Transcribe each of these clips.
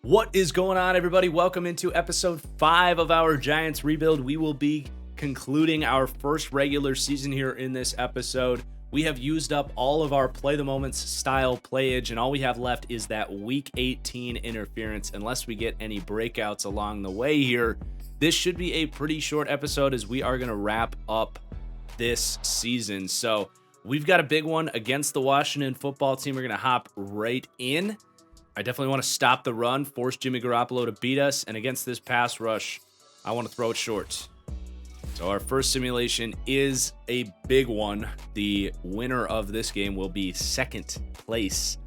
What is going on, everybody? Welcome into episode 5 of our Giants rebuild. We will be concluding our first regular season here in this episode. We have used up all of our play the moments style playage, and all we have left is that week 18 interference, unless we get any breakouts along the way here. This should be a pretty short episode as we are going to wrap up this season. So we've got a big one against the Washington football team. We're going to hop right in. I definitely want to stop the run, force Jimmy Garoppolo to beat us, and against this pass rush, I want to throw it short. So our first simulation is a big one. The winner of this game will be second place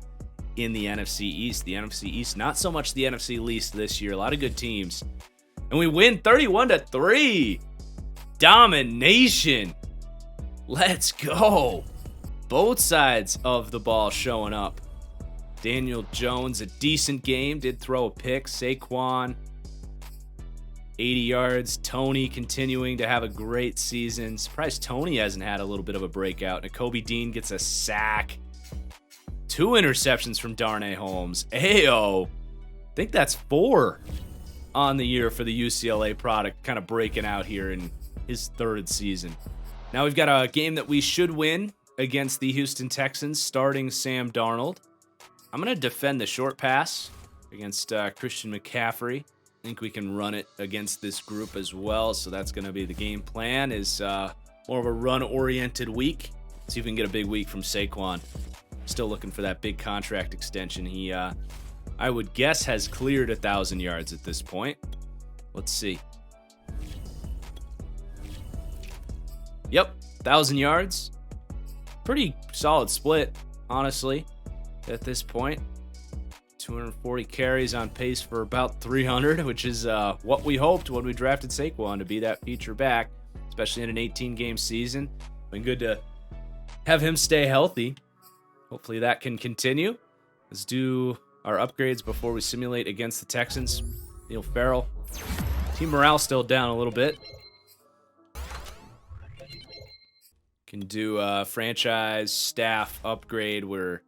in the NFC East. The NFC East, not so much the NFC least this year. A lot of good teams. And we win 31-3. Domination. Let's go. Both sides of the ball showing up. Daniel Jones, a decent game, did throw a pick. Saquon, 80 yards. Tony continuing to have a great season. Surprised Tony hasn't had a little bit of a breakout. Nakobe Dean gets a sack. 2 interceptions from Darnay Holmes. Ayo. I think that's 4 on the year for the UCLA product, kind of breaking out here in his 3rd season. Now we've got a game that we should win against the Houston Texans, starting Sam Darnold. I'm going to defend the short pass against Christian McCaffrey. I think we can run it against this group as well, so that's going to be the game plan, is more of a run-oriented week. See if we can get a big week from Saquon. Still looking for that big contract extension. He, I would guess, has cleared 1,000 yards at this point. Let's see. Yep, 1,000 yards. Pretty solid split, honestly. At this point, 240 carries, on pace for about 300, which is what we hoped when we drafted Saquon, to be that feature back, especially in an 18-game season. Been good to have him stay healthy. Hopefully that can continue. Let's do our upgrades before we simulate against the Texans. Neil Farrell. Team morale still down a little bit. Can do a franchise staff upgrade where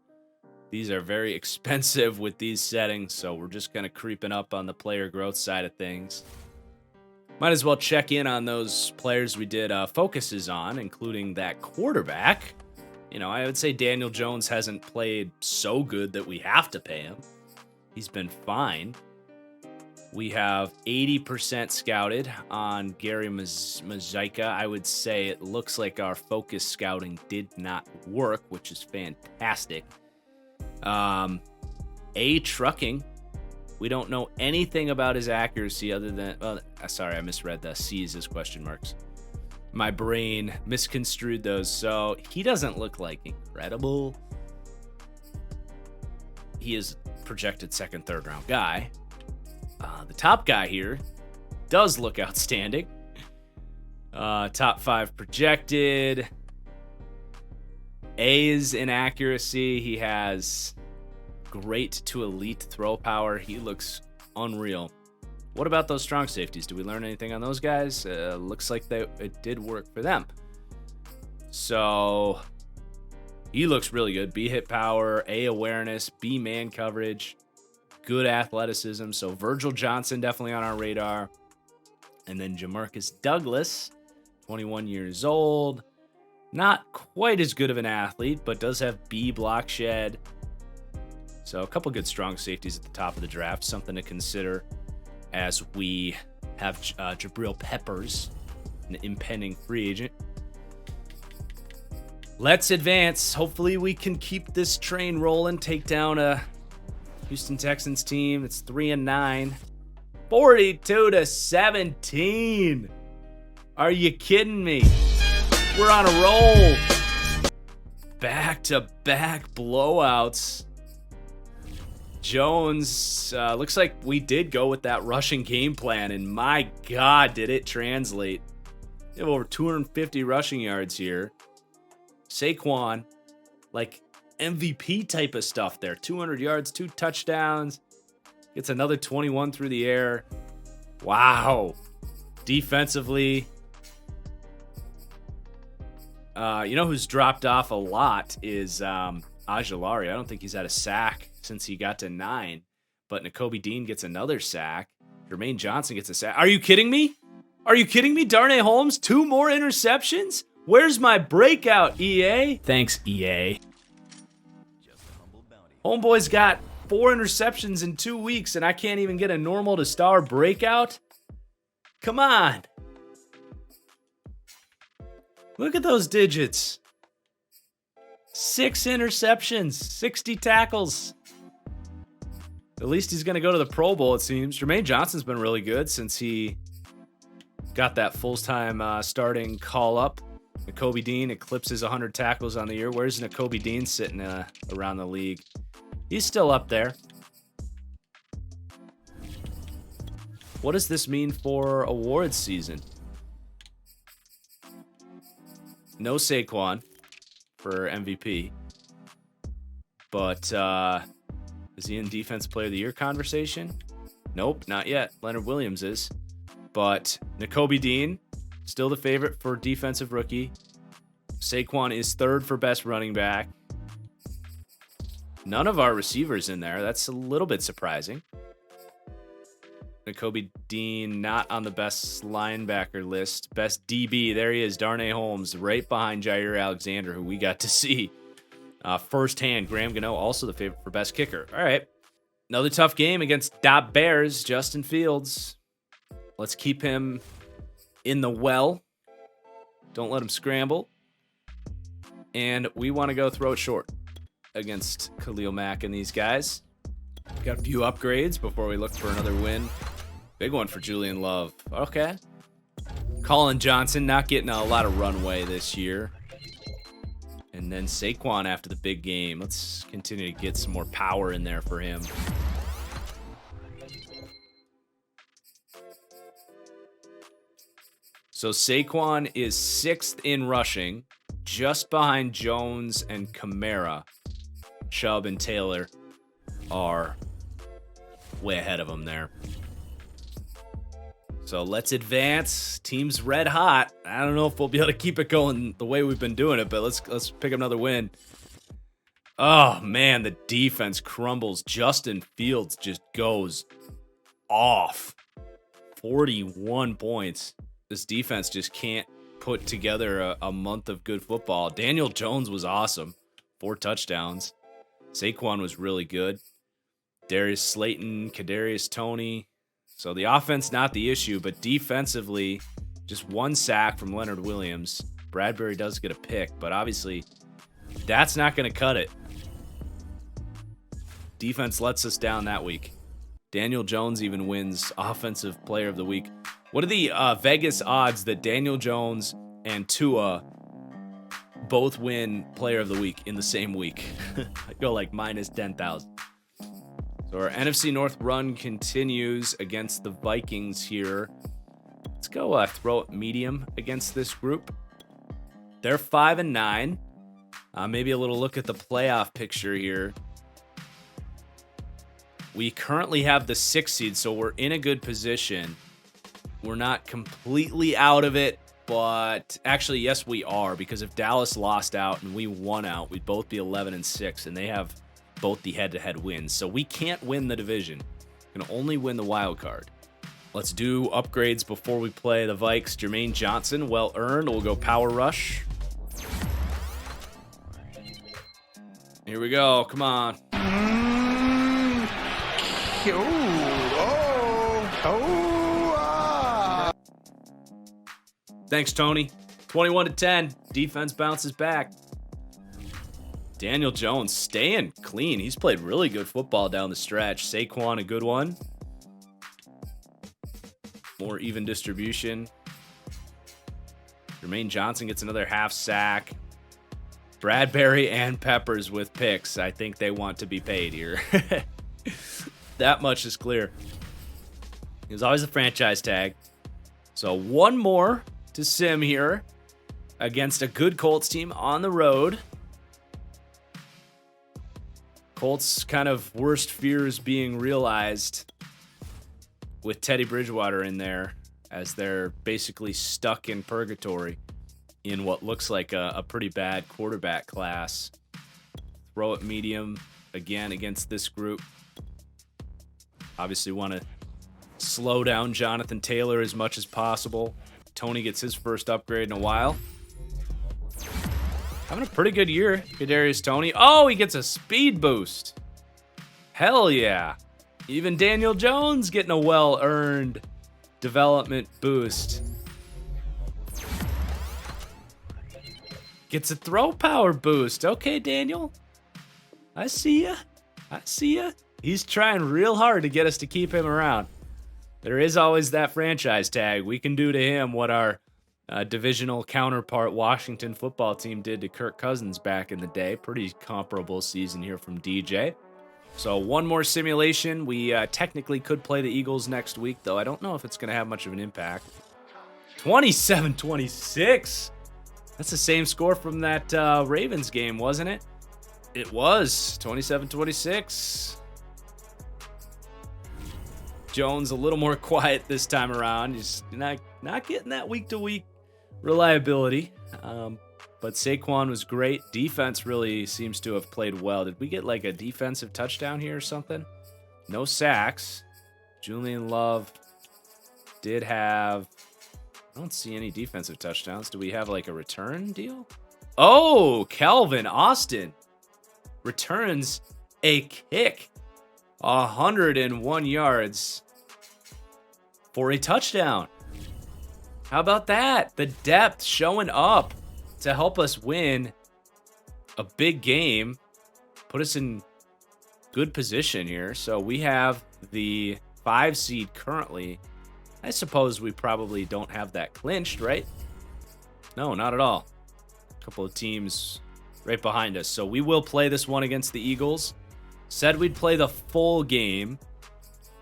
these are very expensive with these settings, so we're just kind of creeping up on the player growth side of things. Might as well check in on those players we did focuses on, including that quarterback. You know, I would say Daniel Jones hasn't played so good that we have to pay him. He's been fine. We have 80% scouted on Gary Mazika. I would say it looks like our focus scouting did not work, which is fantastic. Trucking. We don't know anything about his accuracy other than... sorry, I misread the C's as question marks. My brain misconstrued those. So he doesn't look like incredible. He is projected 2nd, 3rd round guy. The top guy here does look outstanding. Top 5 projected. A's in accuracy. He has great to elite throw power. He looks unreal. What about those strong safeties? Do we learn anything on those guys? Looks like it did work for them. So he looks really good. B hit power, A awareness, B man coverage, good athleticism. So Virgil Johnson definitely on our radar. And then Jamarcus Douglas, 21 years old. Not quite as good of an athlete, but does have B block shed. So a couple good strong safeties at the top of the draft. Something to consider as we have Jabril Peppers, an impending free agent. Let's advance. Hopefully we can keep this train rolling. Take down a Houston Texans team. It's 3-9. 42-17. Are you kidding me? We're on a roll. Back-to-back blowouts. Jones, looks like we did go with that rushing game plan, and my God, did it translate. We have over 250 rushing yards here. Saquon, like MVP type of stuff there. 200 yards, 2 touchdowns. Gets another 21 through the air. Wow. Defensively, You know who's dropped off a lot is Aguilari. I don't think he's had a sack since he got to 9. But Nakobe Dean gets another sack. Jermaine Johnson gets a sack. Are you kidding me? Are you kidding me? Darnay Holmes, 2 more interceptions? Where's my breakout, EA? Thanks, EA. Homeboy's got 4 interceptions in 2 weeks, and I can't even get a normal to star breakout? Come on. Look at those digits. 6 interceptions, 60 tackles. At least he's going to go to the Pro Bowl, it seems. Jermaine Johnson's been really good since he got that full-time starting call-up. Nakobe Dean eclipses 100 tackles on the year. Where's Nakobe Dean sitting around the league? He's still up there. What does this mean for awards season? No Saquon for MVP. But is he in Defensive Player of the Year conversation? Nope, not yet. Leonard Williams is. But Nakobe Dean, still the favorite for Defensive Rookie. Saquon is 3rd for Best Running Back. None of our receivers in there. That's a little bit surprising. Nakobe Dean not on the best linebacker list. Best DB, there he is, Darnay Holmes, right behind Jair Alexander, who we got to see firsthand. Graham Gano, also the favorite for best kicker. All right, another tough game against Dop Bears. Justin Fields. Let's keep him in the well. Don't let him scramble. And we want to go throw it short against Khalil Mack and these guys. Got a few upgrades before we look for another win. Big one for Julian Love. Okay. Colin Johnson not getting a lot of runway this year. And then Saquon after the big game. Let's continue to get some more power in there for him. So Saquon is 6th in rushing, just behind Jones and Kamara. Chubb and Taylor are way ahead of him there. So let's advance. Team's red hot. I don't know if we'll be able to keep it going the way we've been doing it, but let's pick up another win. Oh man, the defense crumbles. Justin Fields just goes off. 41 points. This defense just can't put together a month of good football. Daniel Jones was awesome. 4 touchdowns. Saquon was really good. Darius Slayton, Kadarius Toney. So the offense not the issue, but defensively, just 1 sack from Leonard Williams. Bradbury does get a pick, but obviously that's not going to cut it. Defense lets us down that week. Daniel Jones even wins Offensive Player of the Week. What are the Vegas odds that Daniel Jones and Tua both win Player of the Week in the same week? I go like minus 10,000. So our NFC North run continues against the Vikings here. Let's go throw it medium against this group. They're 5-9. Maybe a little look at the playoff picture here. We currently have the 6th seed, so we're in a good position. We're not completely out of it, but actually, yes, we are, because if Dallas lost out and we won out, we'd both be 11-6, and they have both the head-to-head wins. So we can't win the division. We can only win the wild card. Let's do upgrades before we play the Vikes. Jermaine Johnson, well earned. We'll go power rush. Here we go. Come on. Thanks, Tony. 21-10. Defense bounces back. Daniel Jones staying clean. He's played really good football down the stretch. Saquon, a good one. More even distribution. Jermaine Johnson gets another half sack. Bradbury and Peppers with picks. I think they want to be paid here. That much is clear. He was always a franchise tag. So one more to sim here against a good Colts team on the road. Colts kind of worst fears being realized with Teddy Bridgewater in there, as they're basically stuck in purgatory in what looks like a pretty bad quarterback class. Throw it medium again against this group. Obviously want to slow down Jonathan Taylor as much as possible. Tony gets his first upgrade in a while. Having a pretty good year, Kadarius Toney. Oh, he gets a speed boost. Hell yeah. Even Daniel Jones getting a well-earned development boost. Gets a throw power boost. Okay, Daniel. I see ya. I see ya. He's trying real hard to get us to keep him around. There is always that franchise tag. We can do to him what our divisional counterpart Washington football team did to Kirk Cousins back in the day. Pretty comparable season here from DJ. So one more simulation. We technically could play the Eagles next week, though I don't know if it's going to have much of an impact. 27-26. That's the same score from that Ravens game, wasn't it? It was 27-26. Jones a little more quiet this time around. He's not getting that week-to-week reliability. But Saquon was great. Defense really seems to have played well. Did we get like a defensive touchdown here or something? No sacks. Julian Love did have... I don't see any defensive touchdowns. Do we have like a return deal? Oh, Calvin Austin returns a kick. 101 yards for a touchdown. How about that? The depth showing up to help us win a big game. Put us in good position here. So we have the 5 seed currently. I suppose we probably don't have that clinched, right? No, not at all. A couple of teams right behind us. So we will play this one against the Eagles. Said we'd play the full game.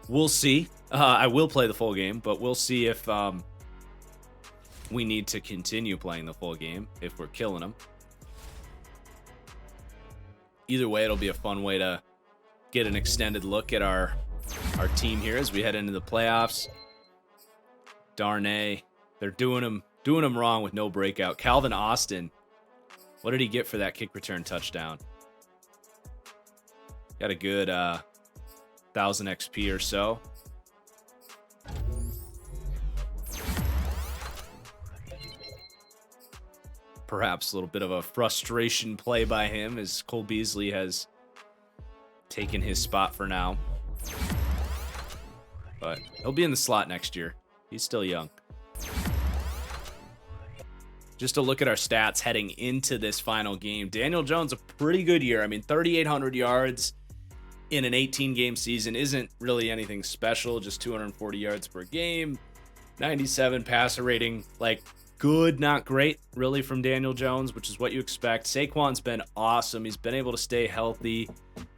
We'll see. I will play the full game, but we'll see if we need to continue playing the full game if we're killing them. Either way, it'll be a fun way to get an extended look at our team here as we head into the playoffs. Darnay, they're doing him wrong with no breakout. Calvin Austin, what did he get for that kick return touchdown? Got a good 1,000 XP or so. Perhaps a little bit of a frustration play by him as Cole Beasley has taken his spot for now. But he'll be in the slot next year. He's still young. Just to look at our stats heading into this final game. Daniel Jones, a pretty good year. I mean, 3,800 yards in an 18-game season isn't really anything special. Just 240 yards per game. 97 passer rating. Like, good, not great, really, from Daniel Jones, which is what you expect. Saquon's been awesome. He's been able to stay healthy.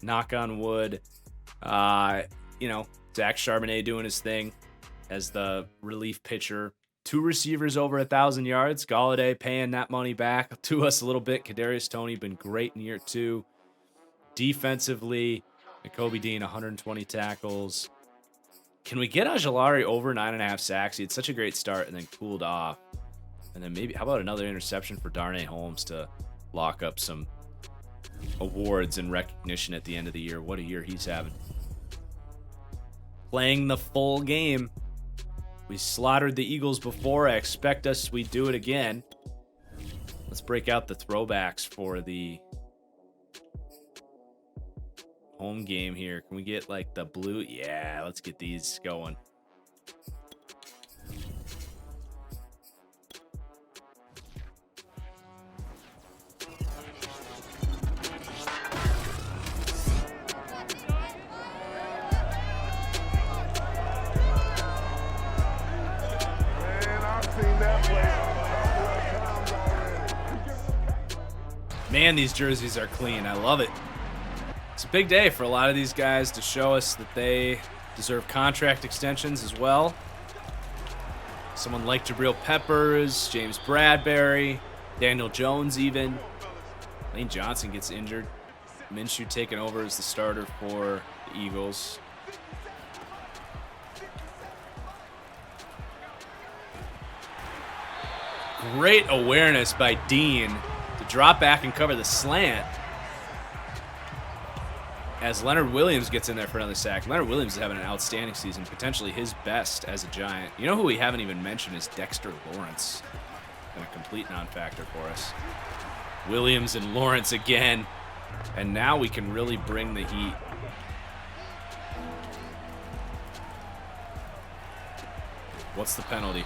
Knock on wood. Zach Charbonnet doing his thing as the relief pitcher. 2 receivers over 1,000 yards. Galladay paying that money back to us a little bit. Kadarius Toney been great in year 2. Defensively, Nakobe Dean 120 tackles. Can we get Aguilari over 9.5 sacks? He had such a great start and then cooled off. And then maybe, how about another interception for Darnay Holmes to lock up some awards and recognition at the end of the year? What a year he's having. Playing the full game. We slaughtered the Eagles before. I expect we do it again. Let's break out the throwbacks for the home game here. Can we get like the blue? Yeah, let's get these going. Man, these jerseys are clean. I love it. It's a big day for a lot of these guys to show us that they deserve contract extensions as well. Someone like Jabril Peppers, James Bradbury, Daniel Jones even. Lane Johnson gets injured. Minshew taking over as the starter for the Eagles. Great awareness by Dean to drop back and cover the slant. As Leonard Williams gets in there for another sack. Leonard Williams is having an outstanding season, potentially his best as a Giant. You know who we haven't even mentioned is Dexter Lawrence. Been a complete non-factor for us. Williams and Lawrence again. And now we can really bring the heat. What's the penalty?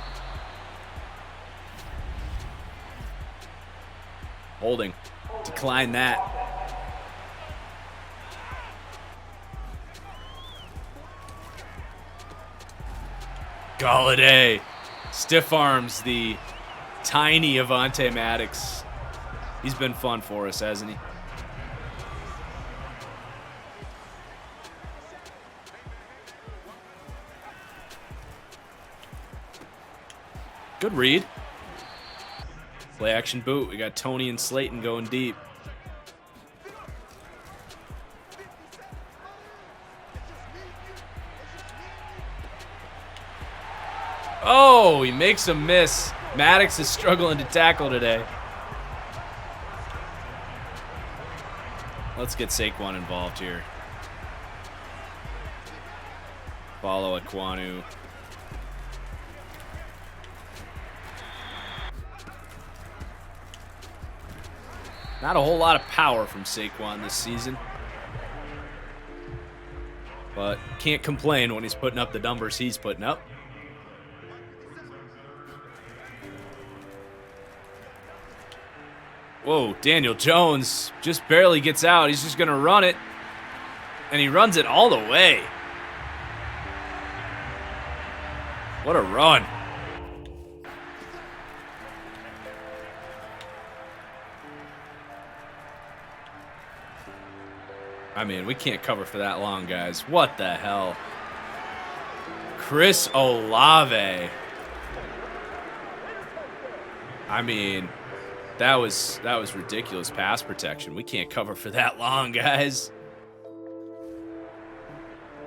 Holding. Decline that. Galladay stiff arms the tiny Avonte Maddox. He's been fun for us, hasn't he? Good read. Play action boot. We got Tony and Slayton going deep. Oh, he makes a miss. Maddox is struggling to tackle today. Let's get Saquon involved here. Follow Aquanu. Not a whole lot of power from Saquon this season. But can't complain when he's putting up the numbers he's putting up. Whoa, Daniel Jones just barely gets out. He's just going to run it. And he runs it all the way. What a run. I mean, we can't cover for that long, guys. What the hell? Chris Olave. I mean, that was ridiculous pass protection. We can't cover for that long, guys.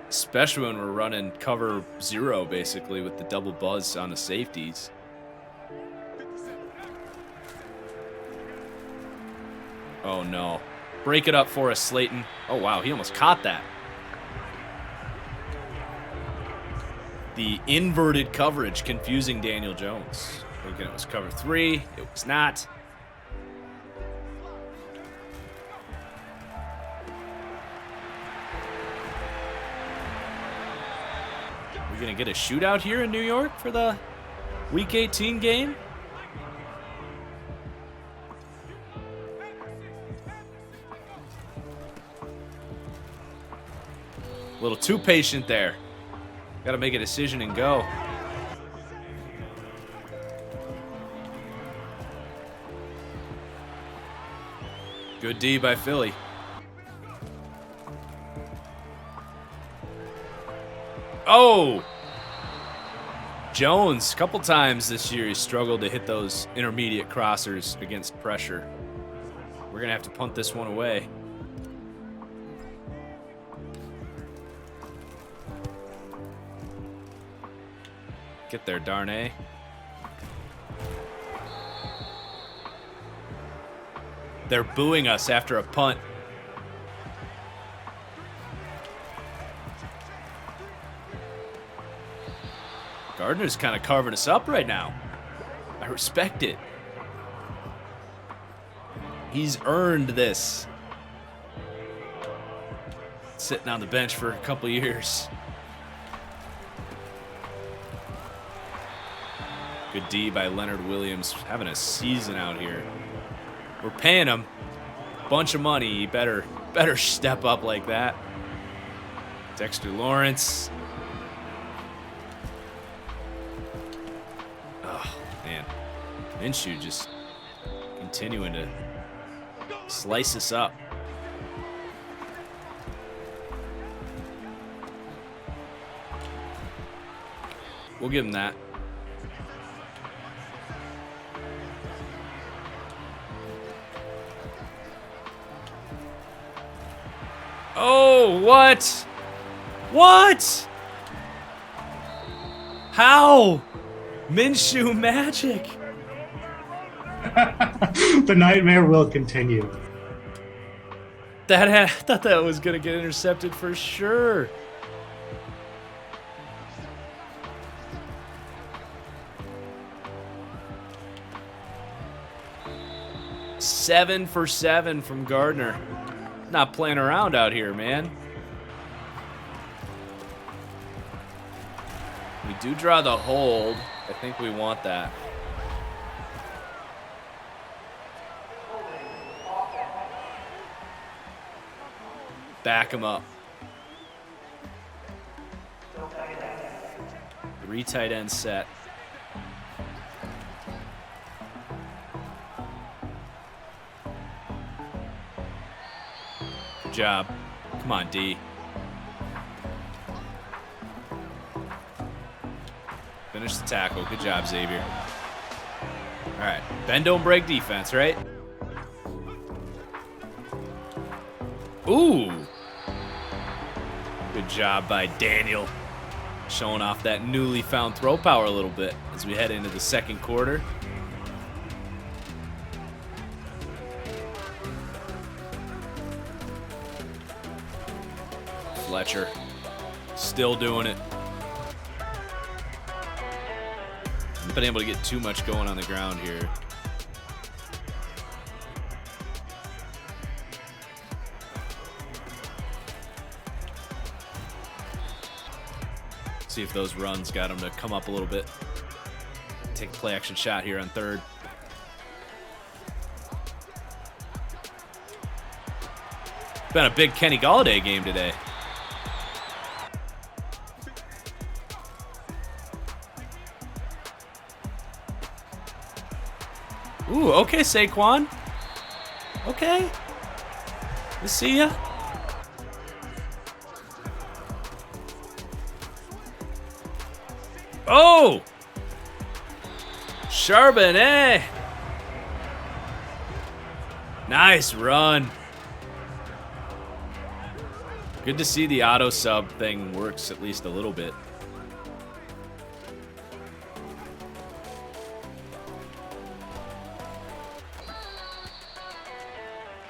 Especially when we're running cover 0, basically, with the double buzz on the safeties. Oh, no. Break it up for us, Slayton. Oh, wow, he almost caught that. The inverted coverage confusing Daniel Jones. Thinking it was cover 3. It was not. We're going to get a shootout here in New York for the Week 18 game? A little too patient there. Got to make a decision and go. Good D by Philly. Oh! Jones, a couple times this year, he struggled to hit those intermediate crossers against pressure. We're going to have to punt this one away. Get there, Darnay. They're booing us after a punt. Gardner's kind of carving us up right now. I respect it. He's earned this. Sitting on the bench for a couple years. Good D by Leonard Williams, having a season out here. We're paying him a bunch of money. He better step up like that. Dexter Lawrence. Oh, man. Minshew just continuing to slice us up. We'll give him that. Oh, what? What? How? Minshew magic. The nightmare will continue. Thought that was going to get intercepted for sure. Seven for 7 from Gardner. Not playing around out here, man. We do draw the hold. I think we want that. Back him up. 3 tight ends set. Good job. Come on, D. Finish the tackle. Good job, Xavier. All right. Bend, don't break defense, right? Ooh. Good job by Daniel. Showing off that newly found throw power a little bit as we head into the second quarter. Fletcher still doing it. Haven't been able to get too much going on the ground here. See if those runs got him to come up a little bit. Take a play action shot here on third. Been a big Kenny Golladay game today. Ooh, okay, Saquon. Okay. We see ya. Oh! Charbonnet. Nice run. Good to see the auto sub thing works at least a little bit.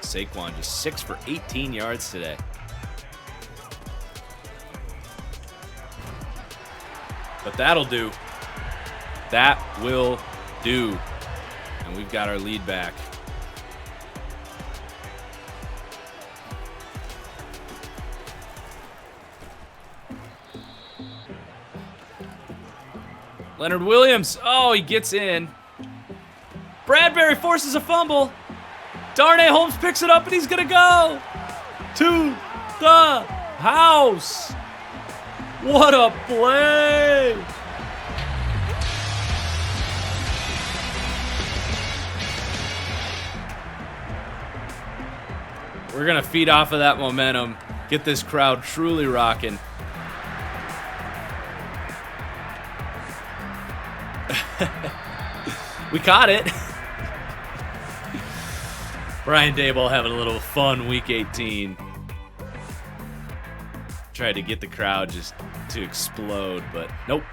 Saquon just 6 for 18 yards today. But that'll do. That will do. And we've got our lead back. Leonard Williams. Oh, he gets in. Bradbury forces a fumble. Darnay Holmes picks it up and he's going to go to the house. What a play. We're going to feed off of that momentum. Get this crowd truly rocking. We caught it. Brian Daboll having a little fun week 18. Tried to get the crowd just to explode, but nope.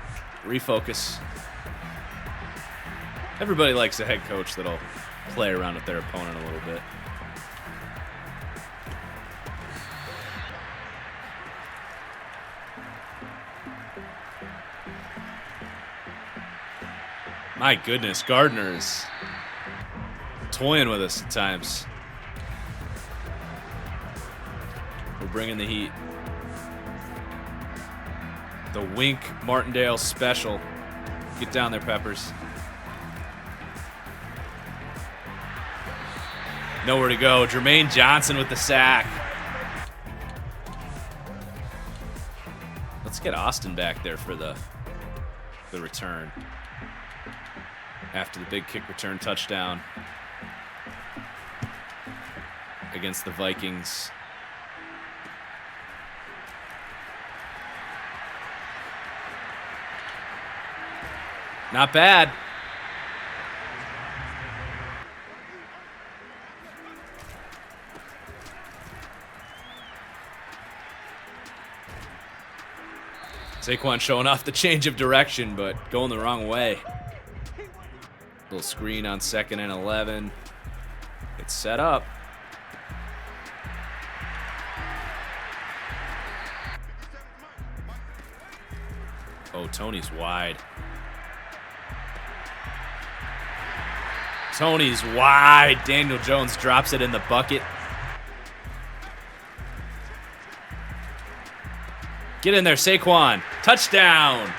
Refocus. Everybody likes a head coach that'll play around with their opponent a little bit. My goodness, Gardner is toying with us at times. We're bringing the heat. The Wink Martindale special. Get down there, Peppers. Nowhere to go. Jermaine Johnson with the sack. Let's get Austin back there for the return. After the big kick return touchdown against the Vikings. Not bad. Saquon showing off the change of direction, but going the wrong way. Little screen on 2nd and 11. It's set up. Oh, Tony's wide. Tony's wide. Daniel Jones drops it in the bucket. Get in there, Saquon. Touchdown.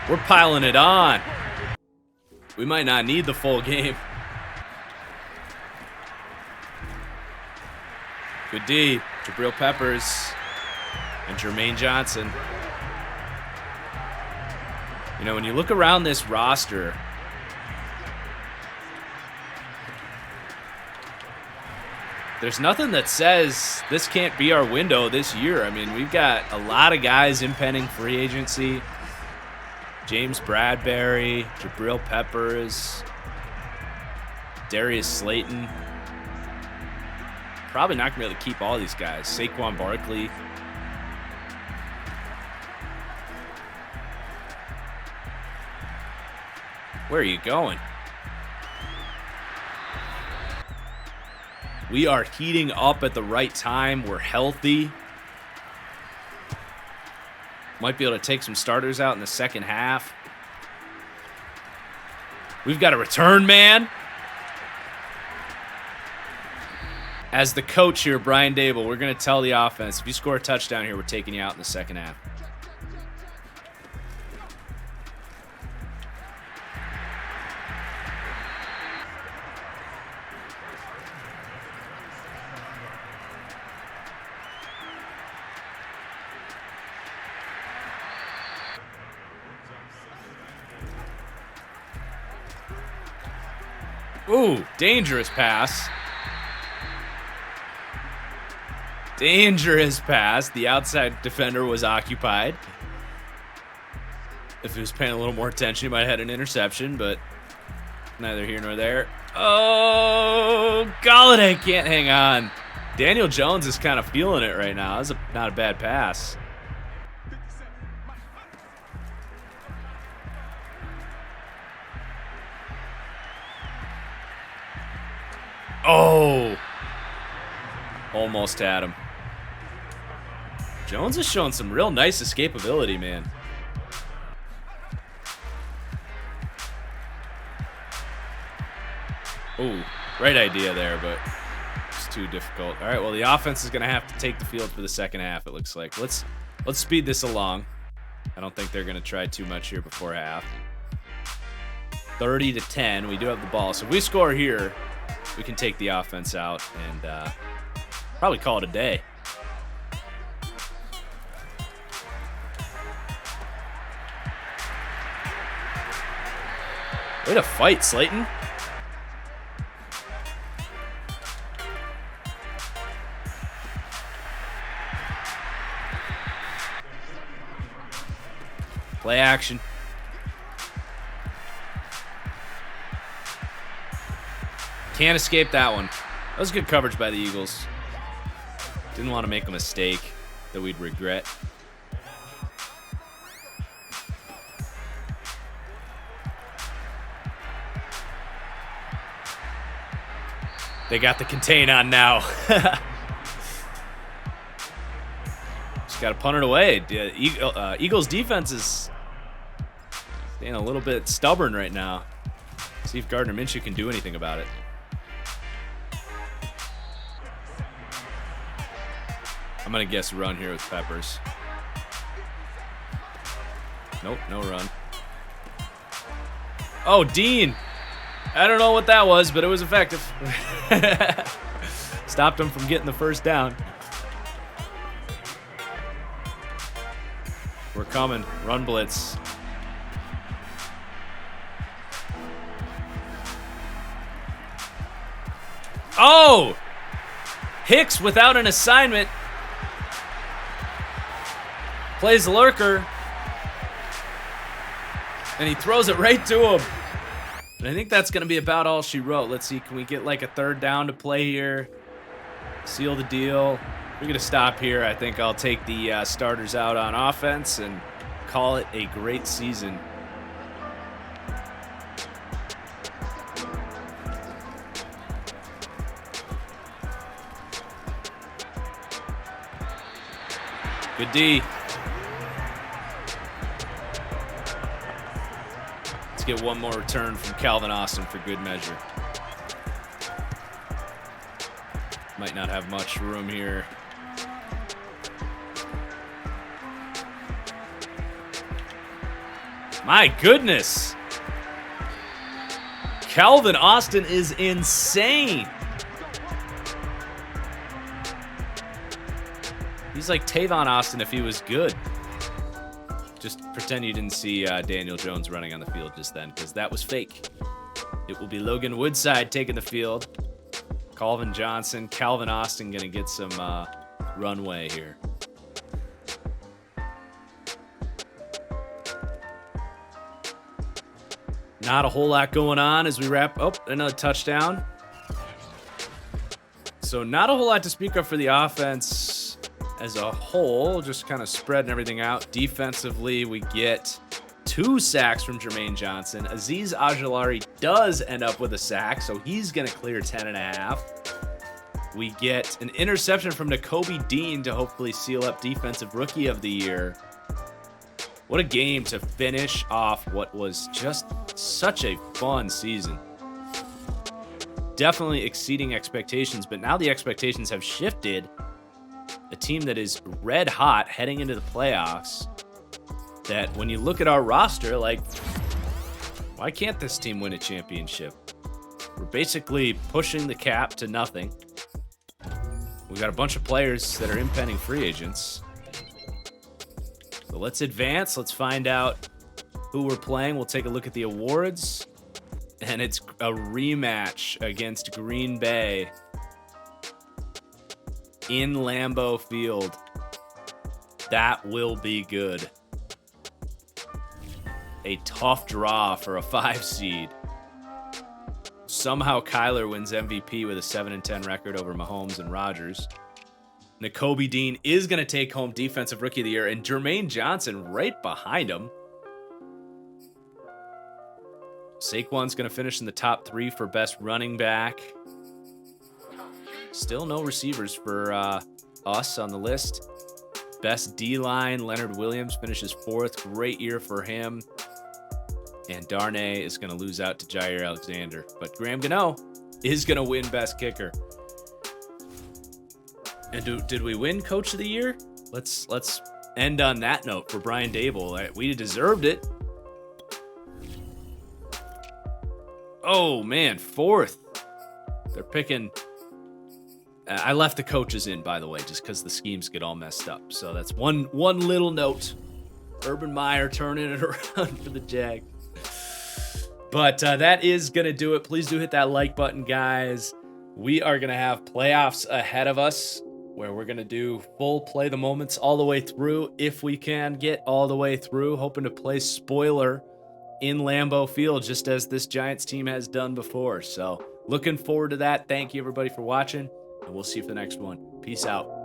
We're piling it on. We might not need the full game. Good D. Jabril Peppers and Jermaine Johnson. You know, when you look around this roster, there's nothing that says this can't be our window this year. I mean, we've got a lot of guys impending free agency. James Bradbury, Jabril Peppers, Darius Slayton. Probably not going to be able to keep all these guys. Saquon Barkley. Where are you going? We are heating up at the right time. We're healthy. Might be able to take some starters out in the second half. We've got a return man. As the coach here, Brian Dable, we're going to tell the offense, if you score a touchdown here, we're taking you out in the second half. Ooh, dangerous pass. Dangerous pass. The outside defender was occupied. If he was paying a little more attention, he might have had an interception, but neither here nor there. Oh, Galladay can't hang on. Daniel Jones is kind of feeling it right now. That's not a bad pass. Oh, almost had him. Jones is showing some real nice escapability, man. Ooh, right idea there, but it's too difficult. All right, well, the offense is going to have to take the field for the second half, it looks like. Let's speed this along. I don't think they're going to try too much here before half. 30-10. We do have the ball. So if we score here, we can take the offense out and probably call it a day. Way to fight, Slayton. Play action. Can't escape that one. That was good coverage by the Eagles. Didn't want to make a mistake that we'd regret. They got the contain on now. Just got to punt it away. Eagles defense is staying a little bit stubborn right now. See if Gardner Minshew can do anything about it. I'm going to guess run here with Peppers. Nope, no run. Oh, Dean. I don't know what that was, but it was effective. Stopped him from getting the first down. We're coming. Run blitz. Oh! Hicks without an assignment. Plays lurker. And he throws it right to him. And I think that's going to be about all she wrote. Let's see. Can we get like a third down to play here? Seal the deal. We're going to stop here. I think I'll take the starters out on offense and call it a great season Good D. Let's get one more return from Calvin Austin for good measure. Might not have much room here. My goodness. Calvin Austin is insane. He's like Tavon Austin if he was good. Just pretend you didn't see Daniel Jones running on the field just then, because that was fake. It will be Logan Woodside taking the field. Calvin Johnson, Calvin Austin going to get some runway here. Not a whole lot going on as we wrap up. Another touchdown. So not a whole lot to speak of for the offense as a whole, just kind of spreading everything out. Defensively, we get 2 sacks from Jermaine Johnson. Azeez Ojulari does end up with a sack, so he's going to clear 10.5. We get an interception from Nakobe Dean to hopefully seal up Defensive Rookie of the Year. What a game to finish off what was just such a fun season. Definitely exceeding expectations, but now the expectations have shifted. A team that is red hot heading into the playoffs, that when you look at our roster, like, why can't this team win a championship? We're basically pushing the cap to nothing. We've got a bunch of players that are impending free agents. So let's advance. Let's find out who we're playing. We'll take a look at the awards. And it's a rematch against Green Bay in Lambeau Field. That will be good. A tough draw for a 5 seed. Somehow Kyler wins MVP with a 7-10 record over Mahomes and Rodgers. Nakobe Dean is going to take home Defensive Rookie of the Year, and Jermaine Johnson right behind him. Saquon's going to finish in the top 3 for best running back. Still no receivers for us on the list. Best D-line, Leonard Williams finishes 4th. Great year for him. And Darnay is going to lose out to Jair Alexander. But Graham Gano is going to win Best Kicker. And did we win Coach of the Year? Let's end on that note for Brian Dable. We deserved it. Oh, man, 4th. They're picking... I left the coaches in, by the way, just because the schemes get all messed up. So that's one little note. Urban Meyer turning it around for the Jags. But that is going to do it. Please do hit that like button, guys. We are going to have playoffs ahead of us where we're going to do full play the moments all the way through if we can get all the way through. Hoping to play spoiler in Lambeau Field just as this Giants team has done before. So looking forward to that. Thank you, everybody, for watching. And we'll see you for the next one. Peace out.